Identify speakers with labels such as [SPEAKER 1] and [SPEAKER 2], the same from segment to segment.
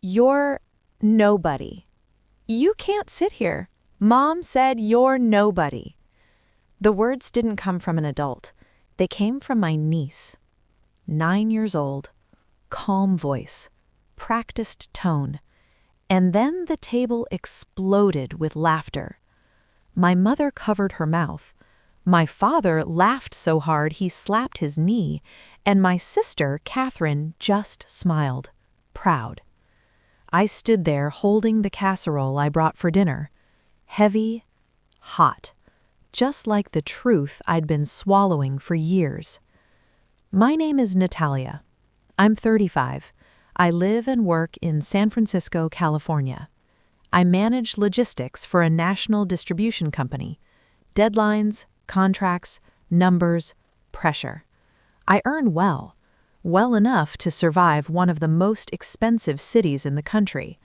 [SPEAKER 1] You're nobody. You can't sit here. Mom said you're nobody. The words didn't come from an adult. They came from my niece. 9 years old, calm voice, practiced tone. And then the table exploded with laughter. My mother covered her mouth. My father laughed so hard he slapped his knee, and my sister, Catherine, just smiled, proud. I stood there holding the casserole I brought for dinner. Heavy, hot, just like the truth I'd been swallowing for years. My name is Natalia. I'm 35. I live and work in San Francisco, California. I manage logistics for a national distribution company. Deadlines, contracts, numbers, pressure. I earn well enough to survive one of the most expensive cities in the country,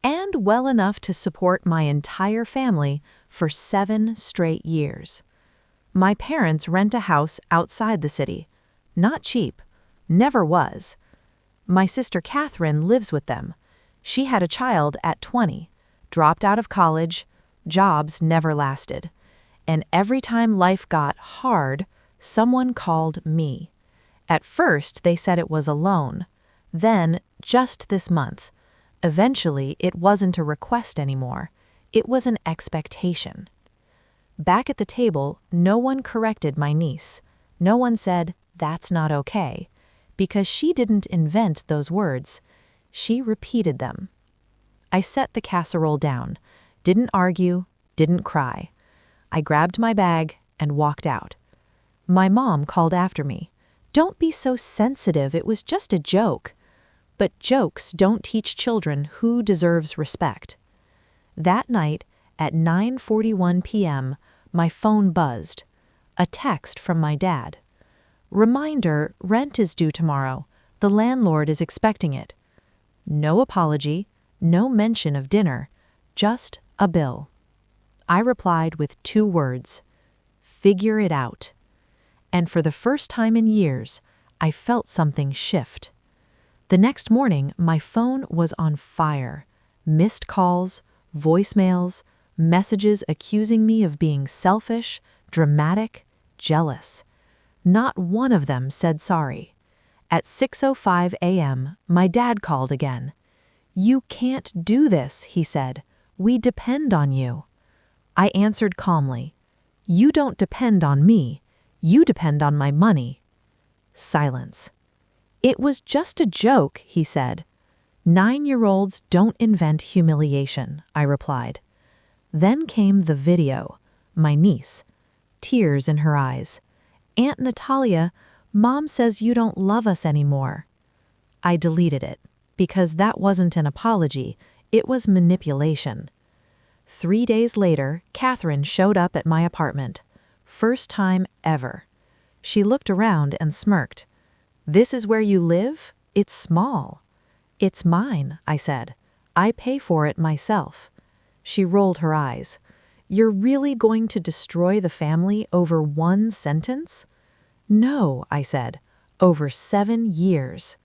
[SPEAKER 1] and well enough to support my entire family for 7 straight years. My parents rent a house outside the city. Not cheap. Never was. My sister Catherine lives with them. She had a child at 20, dropped out of college, jobs never lasted. And every time life got hard, someone called me. At first, they said it was a loan. Then, just this month. Eventually, it wasn't a request anymore. It was an expectation. Back at the table, no one corrected my niece. No one said, "That's not okay," because she didn't invent those words. She repeated them. I set the casserole down, didn't argue, didn't cry. I grabbed my bag and walked out. My mom called after me. "Don't be so sensitive, it was just a joke." But jokes don't teach children who deserves respect. That night, at 9:41 p.m., my phone buzzed. A text from my dad. "Reminder, rent is due tomorrow. The landlord is expecting it." No apology, no mention of dinner, just a bill. I replied with 2 words: "Figure it out." And for the first time in years, I felt something shift. The next morning, my phone was on fire. Missed calls, voicemails, messages accusing me of being selfish, dramatic, jealous. Not one of them said sorry. At 6:05 a.m., my dad called again. "You can't do this," he said. "We depend on you." I answered calmly, "You don't depend on me. You depend on my money." Silence. "It was just a joke," he said. "9-year-olds don't invent humiliation," I replied. Then came the video, my niece, tears in her eyes. "Aunt Natalia, Mom says you don't love us anymore." I deleted it, because that wasn't an apology, it was manipulation. 3 days later, Catherine showed up at my apartment. First time ever. She looked around and smirked. "This is where you live? It's small." "It's mine," I said. "I pay for it myself." She rolled her eyes. "You're really going to destroy the family over one sentence?" "No," I said. "Over 7 years."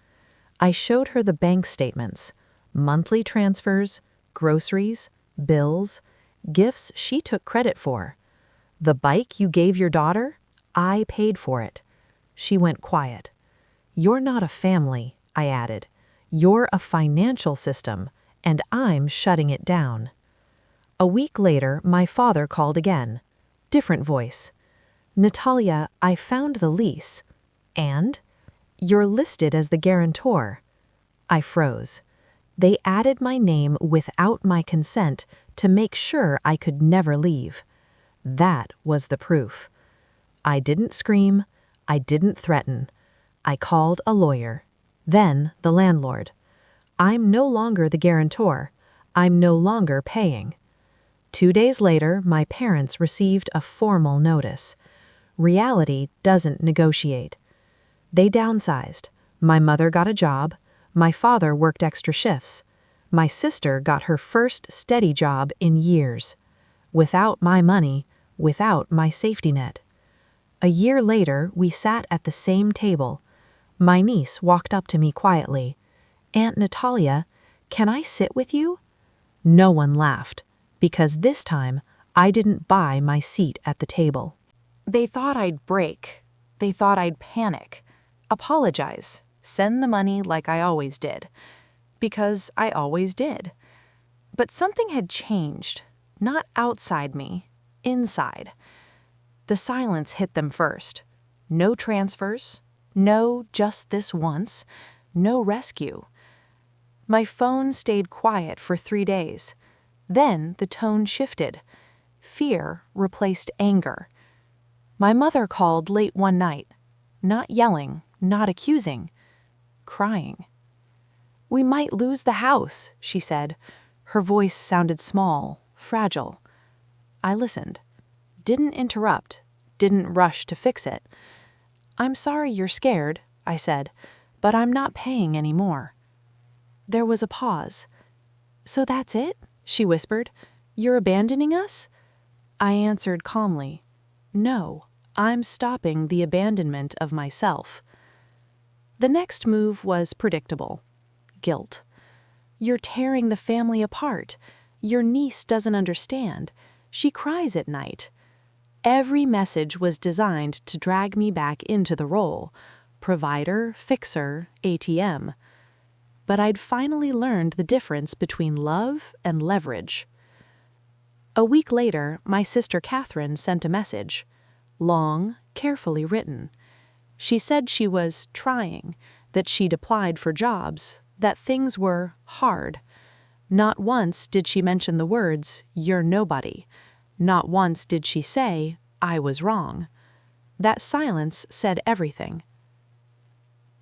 [SPEAKER 1] I showed her the bank statements, monthly transfers, groceries, bills, gifts she took credit for. "The bike you gave your daughter? I paid for it." She went quiet. "You're not a family," I added. "You're a financial system, and I'm shutting it down." A week later, my father called again. Different voice. "Natalia, I found the lease." "And?" "You're listed as the guarantor." I froze. They added my name without my consent to make sure I could never leave. That was the proof. I didn't scream. I didn't threaten. I called a lawyer. Then the landlord. "I'm no longer the guarantor. I'm no longer paying." 2 days later, my parents received a formal notice. Reality doesn't negotiate. They downsized. My mother got a job. My father worked extra shifts. My sister got her first steady job in years. Without my money, without my safety net. A year later, we sat at the same table. My niece walked up to me quietly. "Aunt Natalia, "Can I sit with you?" No one laughed, because this time I didn't buy my seat at the table. They thought I'd break. They thought I'd panic, apologize, send the money like I always did. Because I always did. But something had changed, not outside me, inside. The silence hit them first. No transfers, no just this once, no rescue. My phone stayed quiet for 3 days. Then the tone shifted. Fear replaced anger. My mother called late one night, not yelling, not accusing, crying. "We might lose the house," she said. Her voice sounded small, fragile. I listened. Didn't interrupt, didn't rush to fix it. "I'm sorry you're scared," I said, "but I'm not paying any more." There was a pause. "So that's it?" she whispered. "You're abandoning us?" I answered calmly, "No, I'm stopping the abandonment of myself." The next move was predictable. Guilt. "You're tearing the family apart. Your niece doesn't understand. She cries at night." Every message was designed to drag me back into the role: provider, fixer, ATM. But I'd finally learned the difference between love and leverage. A week later, my sister Catherine sent a message. Long, carefully written. She said she was trying, that she'd applied for jobs, that things were hard. Not once did she mention the words, "You're nobody." Not once did she say, "I was wrong." That silence said everything.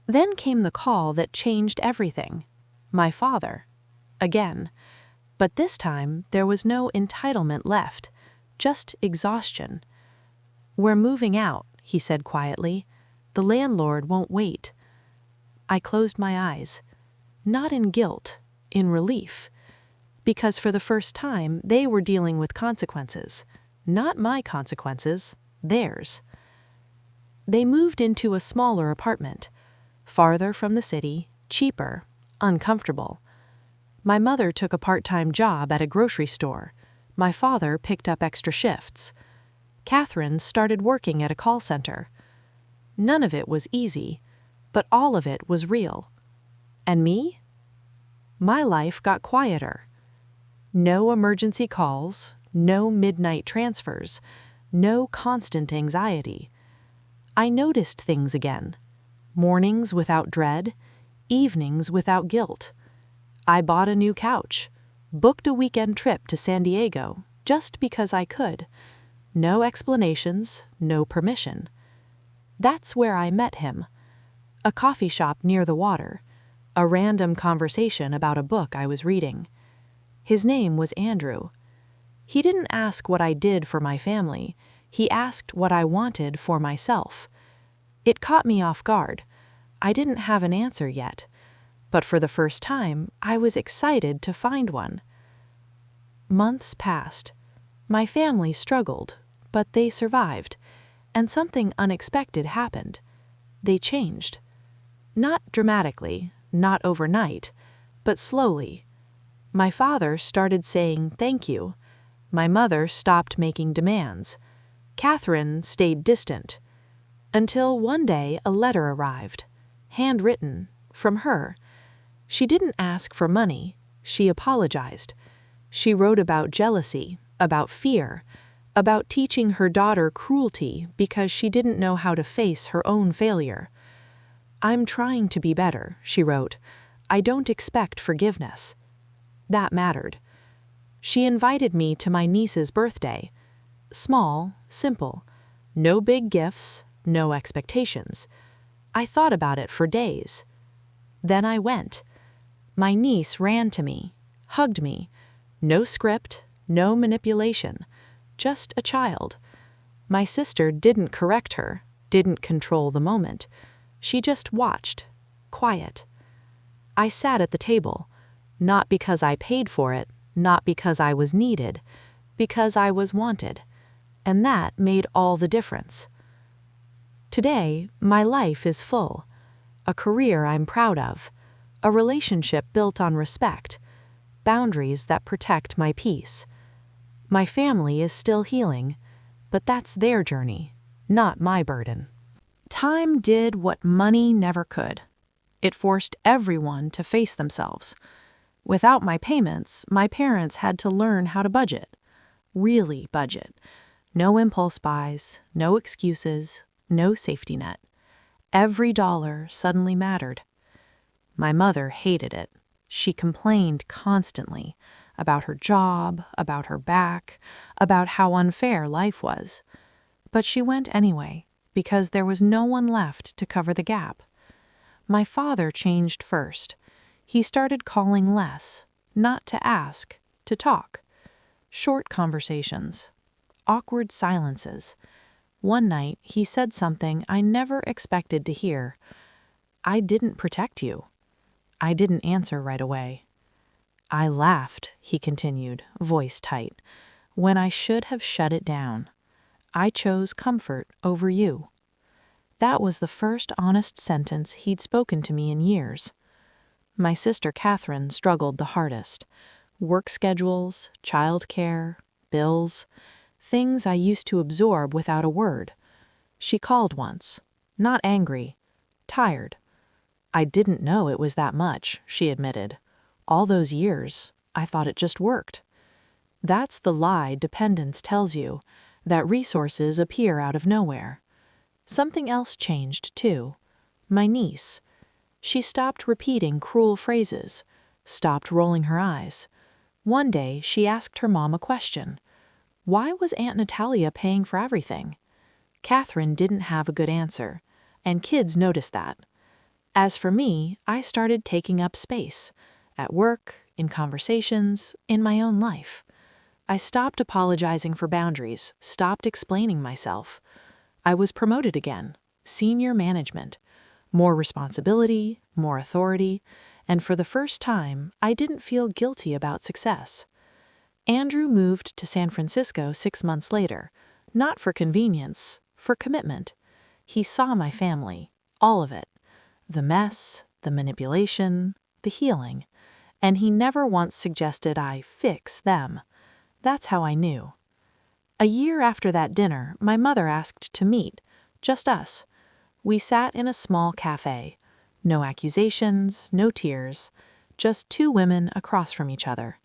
[SPEAKER 1] Then came the call that changed everything. My father. Again. But this time there was no entitlement left, just exhaustion. "We're moving out," he said quietly. "The landlord won't wait." I closed my eyes. Not in guilt, in relief. Because for the first time they were dealing with consequences. Not my consequences, theirs. They moved into a smaller apartment. Farther from the city, cheaper, uncomfortable. My mother took a part-time job at a grocery store. My father picked up extra shifts. Catherine started working at a call center. None of it was easy, but all of it was real. And me? My life got quieter. No emergency calls, no midnight transfers, no constant anxiety. I noticed things again. Mornings without dread, evenings without guilt. I bought a new couch, booked a weekend trip to San Diego just because I could. No explanations, no permission. That's where I met him. A coffee shop near the water. A random conversation about a book I was reading. His name was Andrew. He didn't ask what I did for my family. He asked what I wanted for myself. It caught me off guard. I didn't have an answer yet. But for the first time, I was excited to find one. Months passed. My family struggled, but they survived. And something unexpected happened. They changed. Not dramatically, not overnight, but slowly. My father started saying thank you. My mother stopped making demands. Catherine stayed distant. Until one day a letter arrived, handwritten, from her. She didn't ask for money. She apologized. She wrote about jealousy, about fear, about teaching her daughter cruelty because she didn't know how to face her own failure. "I'm trying to be better," she wrote. "I don't expect forgiveness." That mattered. She invited me to my niece's birthday. Small, simple. No big gifts, no expectations. I thought about it for days. Then I went. My niece ran to me, hugged me. No script, no manipulation. Just a child. My sister didn't correct her, didn't control the moment. She just watched, quiet. I sat at the table, not because I paid for it, not because I was needed, because I was wanted. And that made all the difference. Today, my life is full. A career I'm proud of. A relationship built on respect. boundaries that protect my peace. My family is still healing, but that's their journey, not my burden. Time did what money never could. It forced everyone to face themselves. Without my payments, my parents had to learn how to budget. Really budget. No impulse buys, no excuses, no safety net. Every dollar suddenly mattered. My mother hated it. She complained constantly about her job, about her back, about how unfair life was. But she went anyway, because there was no one left to cover the gap. My father changed first. He started calling less, not to ask, to talk. Short conversations, awkward silences. One night, he said something I never expected to hear. "I didn't protect you." I didn't answer right away. "I laughed," he continued, voice tight, "when I should have shut it down. I chose comfort over you." That was the first honest sentence he'd spoken to me in years. My sister Catherine struggled the hardest. Work schedules, childcare, bills, things I used to absorb without a word. She called once, not angry, tired. "I didn't know it was that much," she admitted. "All those years, I thought it just worked." That's the lie dependence tells you, that resources appear out of nowhere. Something else changed, too. My niece. She stopped repeating cruel phrases, stopped rolling her eyes. One day, she asked her mom a question. Why was Aunt Natalia paying for everything? Catherine didn't have a good answer, and kids noticed that. As for me, I started taking up space, at work, in conversations, in my own life. I stopped apologizing for boundaries, stopped explaining myself. I was promoted again, senior management, more responsibility, more authority, and for the first time, I didn't feel guilty about success. Andrew moved to San Francisco 6 months later, not for convenience, for commitment. He saw my family, all of it, the mess, the manipulation, the healing, and he never once suggested I fix them. That's how I knew. A year after that dinner, my mother asked to meet, just us. We sat in a small cafe. No accusations, no tears, just two women across from each other.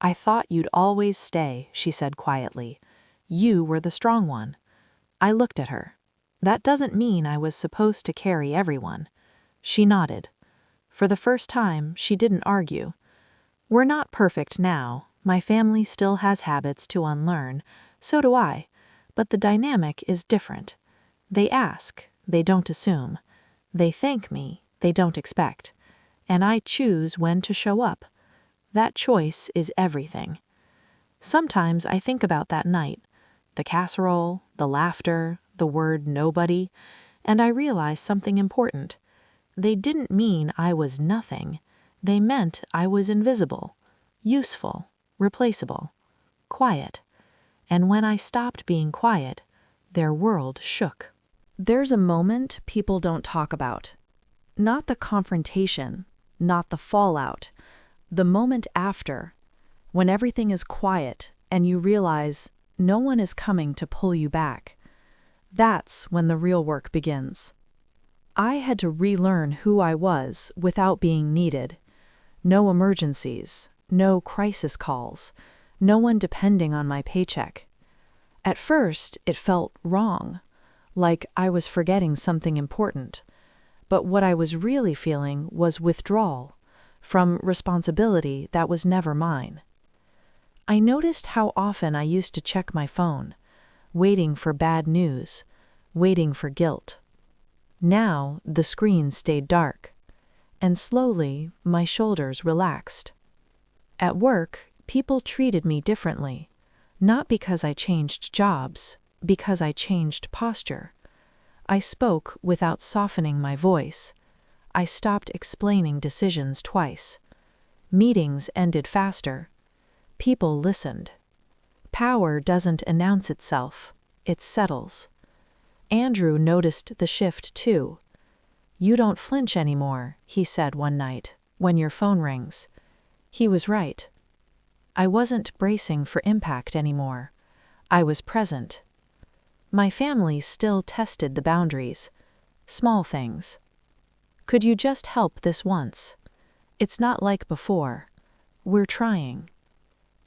[SPEAKER 1] "I thought you'd always stay," she said quietly. "You were the strong one." I looked at her. That doesn't mean I was supposed to carry everyone. She nodded. For the first time, she didn't argue. We're not perfect now. My family still has habits to unlearn. So do I. But the dynamic is different. They ask. They don't assume. They thank me. They don't expect. And I choose when to show up. That choice is everything. Sometimes I think about that night, the casserole, the laughter, the word nobody, and I realize something important. They didn't mean I was nothing. They meant I was invisible, useful, replaceable, quiet. And when I stopped being quiet, their world shook. There's a moment people don't talk about. Not the confrontation, not the fallout, the moment after, when everything is quiet and you realize no one is coming to pull you back. That's when the real work begins. I had to relearn who I was without being needed. No emergencies, no crisis calls, no one depending on my paycheck. At first, it felt wrong, like I was forgetting something important. But what I was really feeling was withdrawal from responsibility that was never mine. I noticed how often I used to check my phone, waiting for bad news, waiting for guilt. Now, the screen stayed dark, and slowly my shoulders relaxed. At work, people treated me differently, not because I changed jobs, because I changed posture. I spoke without softening my voice. I stopped explaining decisions twice. Meetings ended faster. People listened. Power doesn't announce itself, it settles. Andrew noticed the shift too. "You don't flinch anymore," he said one night, "when your phone rings." He was right. I wasn't bracing for impact anymore. I was present. My family still tested the boundaries. Small things. Could you just help this once? It's not like before. We're trying.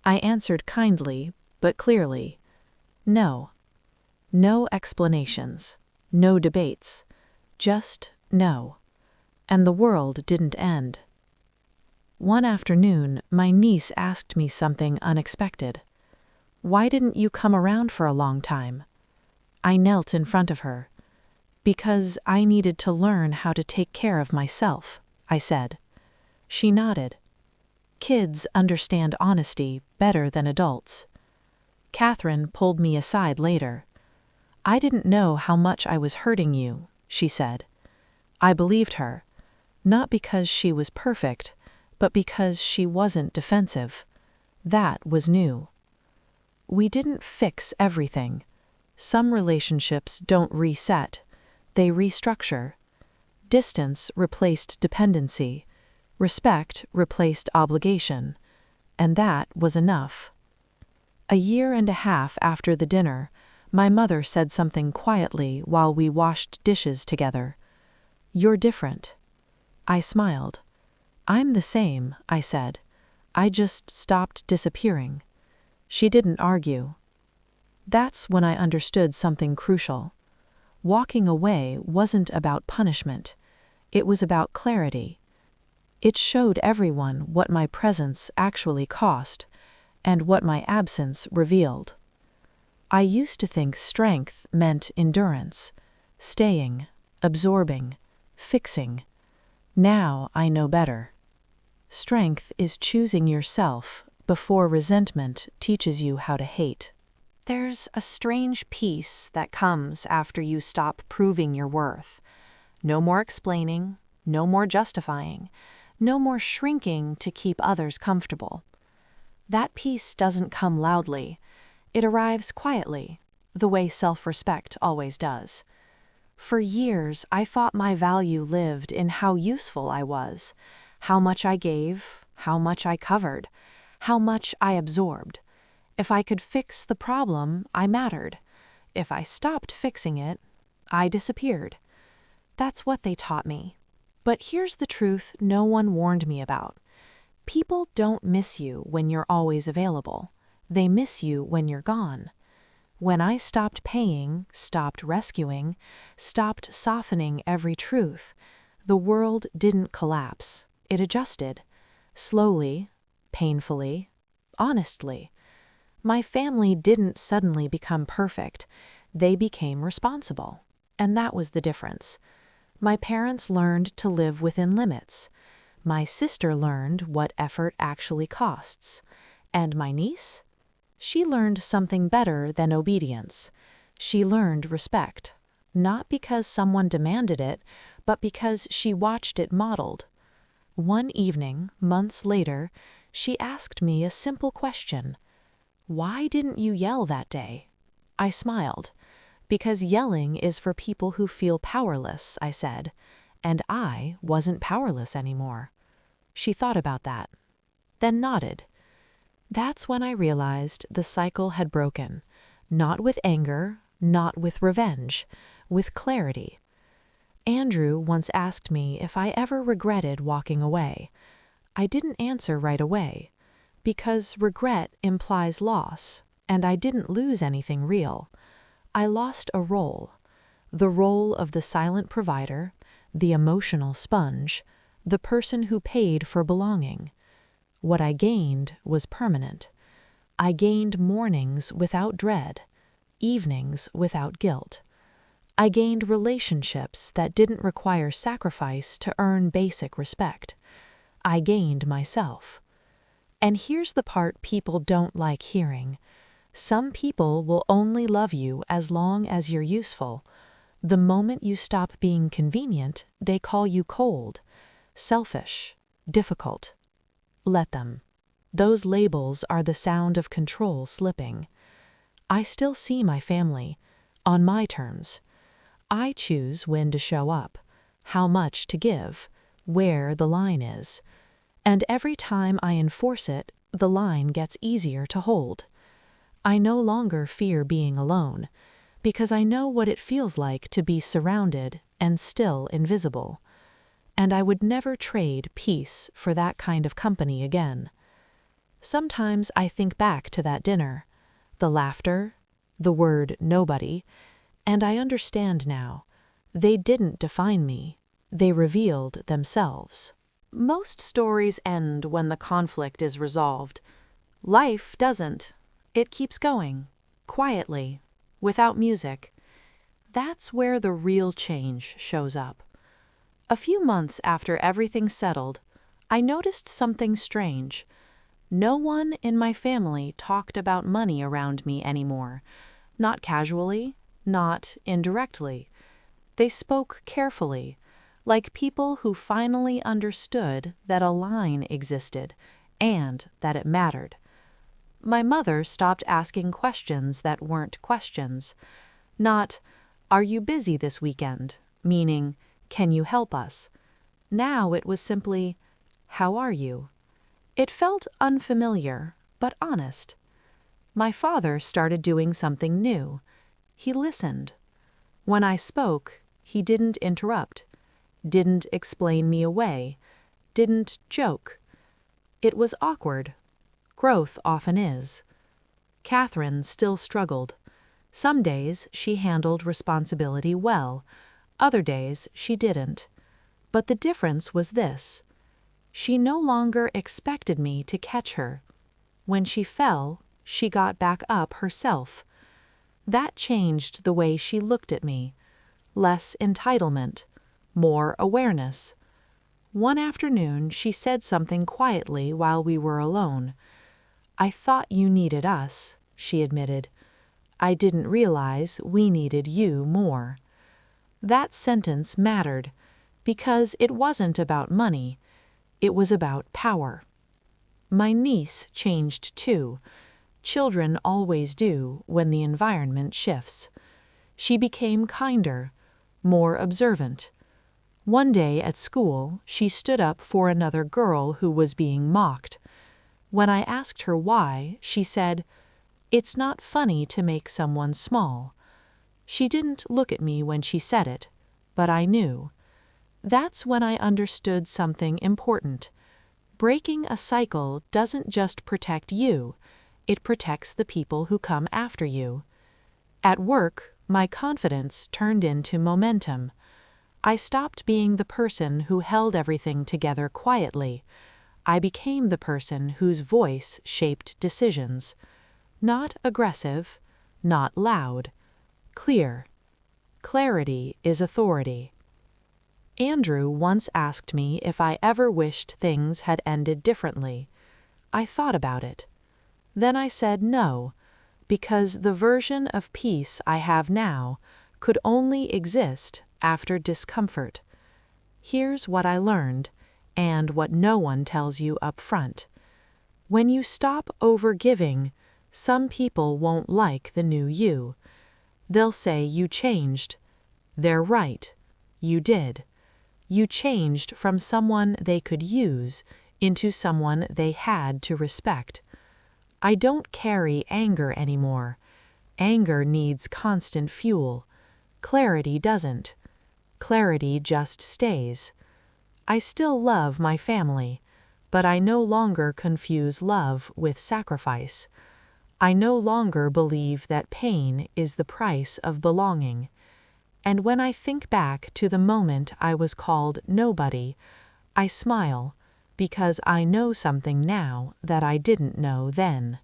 [SPEAKER 1] I answered kindly, but clearly. No. No explanations. No debates. Just no. And the world didn't end. One afternoon, my niece asked me something unexpected. Why didn't you come around for a long time? I knelt in front of her. Because I needed to learn how to take care of myself, I said. She nodded. Kids understand honesty better than adults. Catherine pulled me aside later. I didn't know how much I was hurting you, she said. I believed her, not because she was perfect, but because she wasn't defensive. That was new. We didn't fix everything. Some relationships don't reset. They restructure. Distance replaced dependency. Respect replaced obligation. And that was enough. 1.5 years after the dinner, my mother said something quietly while we washed dishes together. You're different. I smiled. I'm the same, I said. I just stopped disappearing. She didn't argue. That's when I understood something crucial. Walking away wasn't about punishment. It was about clarity. It showed everyone what my presence actually cost, and what my absence revealed. I used to think strength meant endurance, staying, absorbing, fixing. Now I know better. Strength is choosing yourself before resentment teaches you how to hate. There's a strange peace that comes after you stop proving your worth. No more explaining, no more justifying, no more shrinking to keep others comfortable. That peace doesn't come loudly. It arrives quietly, the way self-respect always does. For years, I thought my value lived in how useful I was, how much I gave, how much I covered, how much I absorbed. If I could fix the problem, I mattered. If I stopped fixing it, I disappeared. That's what they taught me. But here's the truth no one warned me about. People don't miss you when you're always available. They miss you when you're gone. When I stopped paying, stopped rescuing, stopped softening every truth, the world didn't collapse. It adjusted. Slowly, painfully, honestly. My family didn't suddenly become perfect. They became responsible. And that was the difference. My parents learned to live within limits. My sister learned what effort actually costs. And my niece? She learned something better than obedience. She learned respect. Not because someone demanded it, but because she watched it modeled. One evening, months later, she asked me a simple question. Why didn't you yell that day? I smiled. Because yelling is for people who feel powerless, I said, and I wasn't powerless anymore. She thought about that, then nodded. That's when I realized the cycle had broken, not with anger, not with revenge, with clarity. Andrew once asked me if I ever regretted walking away. I didn't answer right away, because regret implies loss, and I didn't lose anything real. I lost a role, the role of the silent provider, the emotional sponge, the person who paid for belonging. What I gained was permanent. I gained mornings without dread, evenings without guilt. I gained relationships that didn't require sacrifice to earn basic respect. I gained myself. And here's the part people don't like hearing. Some people will only love you as long as you're useful. The moment you stop being convenient, they call you cold, selfish, difficult. Let them. Those labels are the sound of control slipping. I still see my family, on my terms. I choose when to show up, how much to give, where the line is. And every time I enforce it, the line gets easier to hold. I no longer fear being alone, because I know what it feels like to be surrounded and still invisible. And I would never trade peace for that kind of company again. Sometimes I think back to that dinner, the laughter, the word nobody, and I understand now. They didn't define me. They revealed themselves. Most stories end when the conflict is resolved. Life doesn't. It keeps going, quietly, without music. That's where the real change shows up. A few months after everything settled, I noticed something strange. No one in my family talked about money around me anymore. Not casually, not indirectly. They spoke carefully, like people who finally understood that a line existed and that it mattered. My mother stopped asking questions that weren't questions. Not, "Are you busy this weekend?" meaning, "Can you help us?" Now it was simply, "How are you?" It felt unfamiliar, but honest. My father started doing something new. He listened. When I spoke, he didn't interrupt, didn't explain me away, didn't joke. It was awkward. Growth often is. Catherine still struggled. Some days she handled responsibility well, other days she didn't. But the difference was this. She no longer expected me to catch her. When she fell, she got back up herself. That changed the way she looked at me. Less entitlement, more awareness. One afternoon she said something quietly while we were alone. "I thought you needed us," she admitted. "I didn't realize we needed you more." That sentence mattered, because it wasn't about money. It was about power. My niece changed too. Children always do when the environment shifts. She became kinder, more observant. One day at school, she stood up for another girl who was being mocked. When I asked her why, she said, "It's not funny to make someone small." She didn't look at me when she said it, but I knew. That's when I understood something important. Breaking a cycle doesn't just protect you, it protects the people who come after you. At work, my confidence turned into momentum. I stopped being the person who held everything together quietly. I became the person whose voice shaped decisions. Not aggressive, not loud. Clear. Clarity is authority. Andrew once asked me if I ever wished things had ended differently. I thought about it. Then I said no, because the version of peace I have now could only exist after discomfort. Here's what I learned, and what no one tells you up front. When you stop overgiving, some people won't like the new you. They'll say you changed. They're right. You did. You changed from someone they could use into someone they had to respect. I don't carry anger anymore. Anger needs constant fuel. Clarity doesn't. Clarity just stays. I still love my family, but I no longer confuse love with sacrifice. I no longer believe that pain is the price of belonging. And when I think back to the moment I was called nobody, I smile, because I know something now that I didn't know then.